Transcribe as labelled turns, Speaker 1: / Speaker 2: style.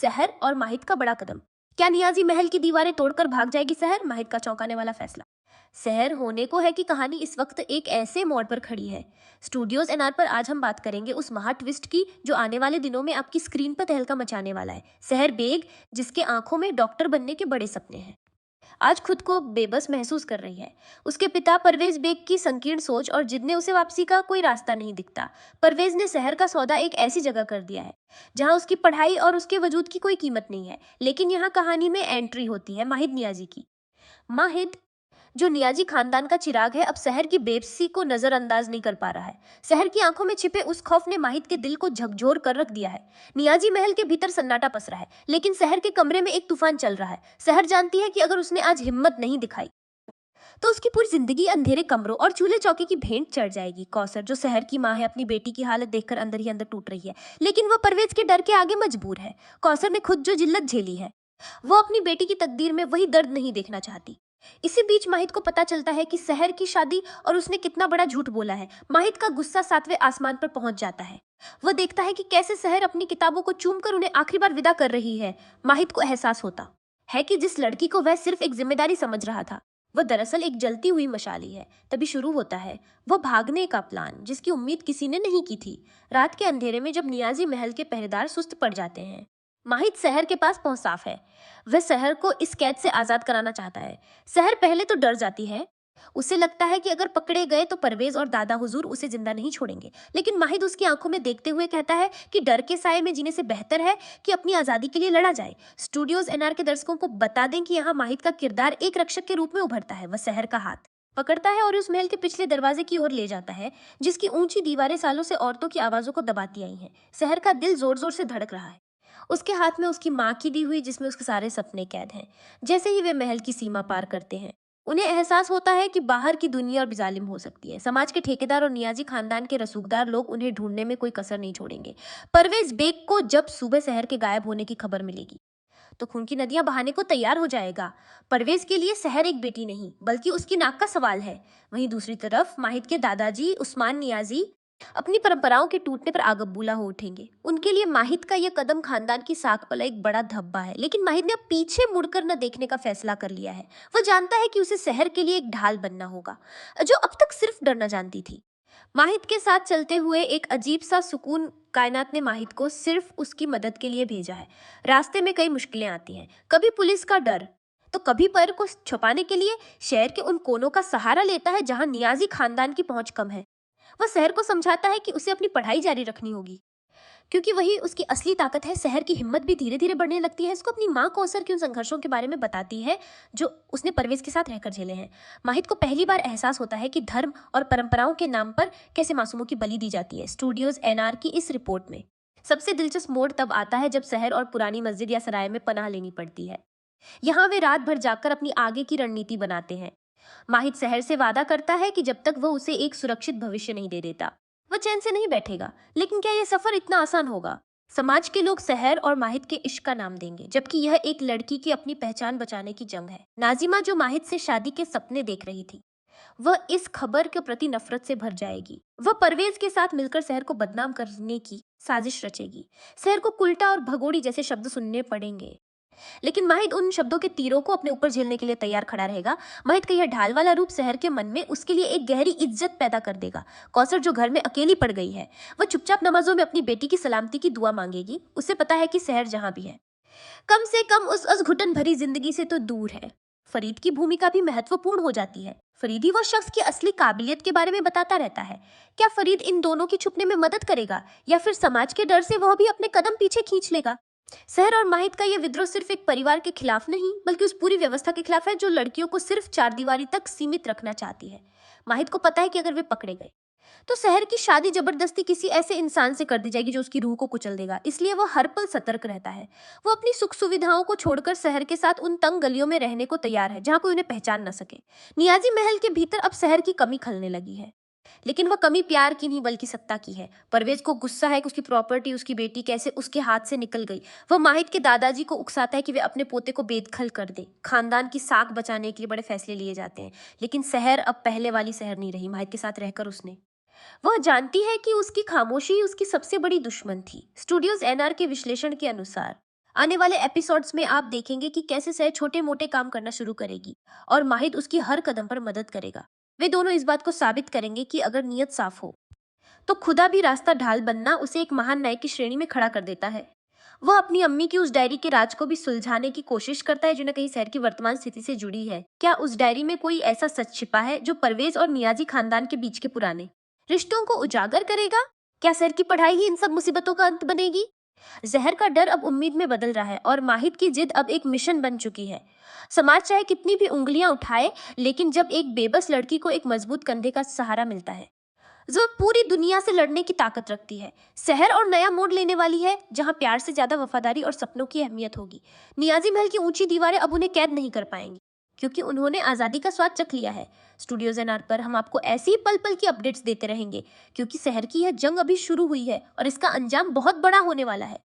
Speaker 1: सहर और माहित का बड़ा कदम। क्या नियाजी महल की दीवारें तोड़कर भाग जाएगी सहर? माहित का चौंकाने वाला फैसला। सहर होने को है कि कहानी इस वक्त एक ऐसे मोड़ पर खड़ी है। स्टूडियोज एनआर पर आज हम बात करेंगे उस महा ट्विस्ट की जो आने वाले दिनों में आपकी स्क्रीन पर तहलका मचाने वाला है। सहर बेग, जिसके आंखों में डॉक्टर बनने के बड़े सपने हैं, आज खुद को बेबस महसूस कर रही है। उसके पिता परवेज बेग की संकीर्ण सोच और जिद ने उसे वापसी का कोई रास्ता नहीं दिखता। परवेज ने शहर का सौदा एक ऐसी जगह कर दिया है जहां उसकी पढ़ाई और उसके वजूद की कोई कीमत नहीं है। लेकिन यहाँ कहानी में एंट्री होती है माहिद नियाजी की। माहिद, जो नियाजी खानदान का चिराग है, अब शहर की बेबसी को नजरअंदाज नहीं कर पा रहा है। शहर की आंखों में छिपे उस खौफ ने माहिद के दिल को झकझोर कर रख दिया है। नियाजी महल के भीतर सन्नाटा पसरा है, लेकिन शहर के कमरे में एक तूफान चल रहा है। शहर जानती है कि अगर उसने आज हिम्मत नहीं दिखाई तो उसकी पूरी जिंदगी अंधेरे कमरों और चूल्हे चौके की भेंट चढ़ जाएगी। कौसर, जो शहर की माँ है, अपनी बेटी की हालत देखकर अंदर ही अंदर टूट रही है, लेकिन वह परवेज के डर के आगे मजबूर है। कौसर ने खुद जो जिल्लत झेली है, वो अपनी बेटी की तकदीर में वही दर्द नहीं देखना चाहती। इसी बीच माहिद को पता चलता है कि शहर की शादी और उसने कितना बड़ा झूठ बोला है। माहिद का गुस्सा सातवें आसमान पर पहुंच जाता है। वह देखता है कि कैसे शहर अपनी किताबों को चूमकर उन्हें आखिरी बार विदा कर रही है। माहिद को एहसास होता है कि जिस लड़की को वह सिर्फ एक जिम्मेदारी समझ रहा था, वह दरअसल एक जलती हुई मशाली है। तभी शुरू होता है वह भागने का प्लान, जिसकी उम्मीद किसी ने नहीं की थी। रात के अंधेरे में जब नियाजी महल के पहरेदार सुस्त पड़ जाते हैं, माहिद शहर के पास पहुंच साफ है। वह शहर को इस कैद से आजाद कराना चाहता है। शहर पहले तो डर जाती है। उसे लगता है कि अगर पकड़े गए तो परवेज और दादा हुजूर उसे जिंदा नहीं छोड़ेंगे। लेकिन माहिद उसकी आंखों में देखते हुए कहता है कि डर के साए में जीने से बेहतर है कि अपनी आजादी के लिए लड़ा जाए। स्टूडियोज एनआर के दर्शकों को बता दें कि यहाँ माहिद का किरदार एक रक्षक के रूप में उभरता है। वह शहर का हाथ पकड़ता है और उस महल के पिछले दरवाजे की ओर ले जाता है, जिसकी ऊंची दीवारें सालों से औरतों की आवाजों को दबाती आई हैं। शहर का दिल जोर जोर से धड़क रहा है। उसके हाथ में उसकी माँ की दी हुई, जिसमें उसके सारे सपने कैद हैं। जैसे ही वे महल की सीमा पार करते हैं, उन्हें एहसास होता है कि बाहर की दुनिया और भी जालिम हो सकती है। समाज के ठेकेदार और नियाजी खानदान के रसूखदार लोग उन्हें ढूंढने में कोई कसर नहीं छोड़ेंगे। परवेज बेग को जब सुबह शहर के गायब होने की खबर मिलेगी तो खून की नदियां बहाने को तैयार हो जाएगा। परवेज के लिए शहर एक बेटी नहीं बल्कि उसकी नाक का सवाल है। वहीं दूसरी तरफ माहिद के दादाजी उस्मान नियाजी अपनी परंपराओं के टूटने पर आगबूला हो उठेंगे। उनके लिए माहिद का यह कदम खानदान की साख पर एक बड़ा धब्बा है। लेकिन माहिद ने अब पीछे मुड़कर न देखने का फैसला कर लिया है। वह जानता है कि उसे शहर के लिए एक ढाल बनना होगा, जो अब तक सिर्फ डरना जानती थी। माहिद के साथ चलते हुए एक अजीब सा सुकून कायनात ने माहिद को सिर्फ उसकी मदद के लिए भेजा है। रास्ते में कई मुश्किलें आती हैं, कभी पुलिस का डर, तो कभी पैर को छुपाने के लिए शहर के उन कोनों का सहारा लेता है जहां नियाजी खानदान की पहुंच कम है। वह शहर को समझाता है कि उसे अपनी पढ़ाई जारी रखनी होगी, क्योंकि वही उसकी असली ताकत है। शहर की हिम्मत भी धीरे धीरे बढ़ने लगती है। इसको अपनी माँ कौसर के उन संघर्षों के बारे में बताती है जो उसने परवेज के साथ रहकर झेले हैं। माहिद को पहली बार एहसास होता है कि धर्म और परंपराओं के नाम पर कैसे मासूमों की बलि दी जाती है। स्टूडियोज एनआर की इस रिपोर्ट में सबसे दिलचस्प मोड़ तब आता है जब शहर और पुरानी मस्जिद या सराय में पनाह लेनी पड़ती है। यहाँ वे रात भर जाकर अपनी आगे की रणनीति बनाते हैं। माहिद शहर से वादा करता है कि जब तक वह उसे एक सुरक्षित भविष्य नहीं दे देता, वह चैन से नहीं बैठेगा। लेकिन क्या यह सफर इतना आसान होगा? समाज के लोग शहर और माहिद के इश्क का नाम देंगे, जबकि यह एक लड़की की अपनी पहचान बचाने की जंग है। नाजिमा, जो माहिद से शादी के सपने देख रही थी, वह इस खबर के प्रति नफरत से भर जाएगी। वह परवेज के साथ मिलकर शहर को बदनाम करने की साजिश रचेगी। शहर को कुल्टा और भगोड़ी जैसे शब्द सुनने पड़ेंगे, लेकिन माहिद उन शब्दों के तीरों को अपने ऊपर झेलने के लिए तैयार खड़ा रहेगा। माहिद का यह ढाल वाला रूप शहर के मन में उसके लिए एक गहरी इज्जत पैदा कर देगा। कौसर, जो घर में अकेली पड़ गई है, वह चुपचाप नमाजों में अपनी बेटी की सलामती की दुआ मांगेगी। उसे पता है कि शहर जहां भी है, कम से कम उस घुटन भरी जिंदगी से तो दूर है। फरीद की भूमिका भी महत्वपूर्ण हो जाती है। फरीद ही वो शख्स की असली काबिलियत के बारे में बताता रहता है। क्या फरीद इन दोनों की छुपने में मदद करेगा, या फिर समाज के डर से वह भी अपने कदम पीछे खींच लेगा? शहर और माहिद का यह विद्रोह सिर्फ एक परिवार के खिलाफ नहीं, बल्कि उस पूरी व्यवस्था के खिलाफ है जो लड़कियों को सिर्फ चारदीवारी तक सीमित रखना चाहती है। माहिद को पता है कि अगर वे पकड़े गए तो शहर की शादी जबरदस्ती किसी ऐसे इंसान से कर दी जाएगी जो उसकी रूह को कुचल देगा। इसलिए वह हर पल सतर्क रहता है। वो अपनी सुख सुविधाओं को छोड़कर शहर के साथ उन तंग गलियों में रहने को तैयार है जहां कोई उन्हें पहचान न सके। नियाजी महल के भीतर अब शहर की कमी खलने लगी है, लेकिन वह कमी प्यार की नहीं बल्कि सत्ता की है। परवेज को गुस्सा है कि उसकी प्रॉपर्टी, उसकी बेटी कैसे उसके हाथ से निकल गई। वह माहिद के दादाजी को उकसाता है कि वे अपने पोते को बेदखल कर दे। खानदान की साख बचाने के लिए बड़े फैसले लिए जाते हैं। लेकिन शहर अब पहले वाली शहर नहीं रही। माहिद के साथ रहकर वह जानती है कि उसकी खामोशी उसकी सबसे बड़ी दुश्मन थी। स्टूडियोज एनआर के विश्लेषण के अनुसार आने वाले एपिसोड्स में आप देखेंगे कि कैसे सह छोटे मोटे काम करना शुरू करेगी और माहिद उसकी हर कदम पर मदद करेगा। वे दोनों इस बात को साबित करेंगे कि अगर नीयत साफ हो तो खुदा भी रास्ता ढाल बनना उसे एक महान नायक की श्रेणी में खड़ा कर देता है। वह अपनी अम्मी की उस डायरी के राज को भी सुलझाने की कोशिश करता है जो न कहीं शहर की वर्तमान स्थिति से जुड़ी है। क्या उस डायरी में कोई ऐसा सच छिपा है जो परवेज और नियाजी खानदान के बीच के पुराने रिश्तों को उजागर करेगा? क्या शहर की पढ़ाई ही इन सब मुसीबतों का अंत बनेगी? जहर का डर अब उम्मीद में बदल रहा है और माहिद की जिद अब एक मिशन बन चुकी है। समाज चाहे कितनी भी उंगलियां उठाए, लेकिन जब एक बेबस लड़की को एक मजबूत कंधे का सहारा मिलता है जो पूरी दुनिया से लड़ने की ताकत रखती है, शहर और नया मोड़ लेने वाली है जहां प्यार से ज्यादा वफादारी और सपनों की अहमियत होगी। नियाजी महल की ऊंची दीवारें अब उन्हें कैद नहीं कर पाएंगी क्योंकि उन्होंने आजादी का स्वाद चख लिया है। स्टूडियोज एनआर पर हम आपको ऐसी ही पल पल की अपडेट्स देते रहेंगे क्योंकि शहर की यह जंग अभी शुरू हुई है और इसका अंजाम बहुत बड़ा होने वाला है।